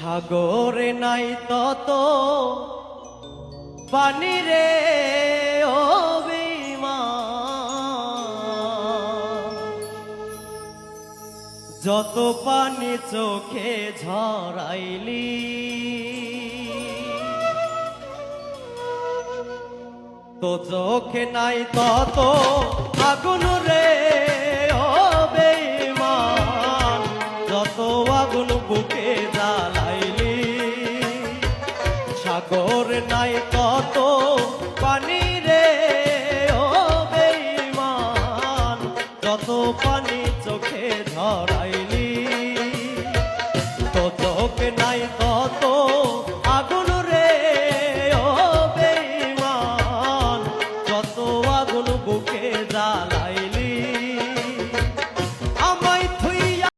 সাগরে নাই তত পানি রে ও বেঈমান, যত পানি চোখে ঝরাইলি তো চোখে নাই তত আগুন রে ও বেঈমান, যত আগুন বুকে জ্বালাইলি। সাগর নাই তত পানি রে ও বেঈমান, যত পানি চোখে ঝরাইলি তো চোখে নাই তত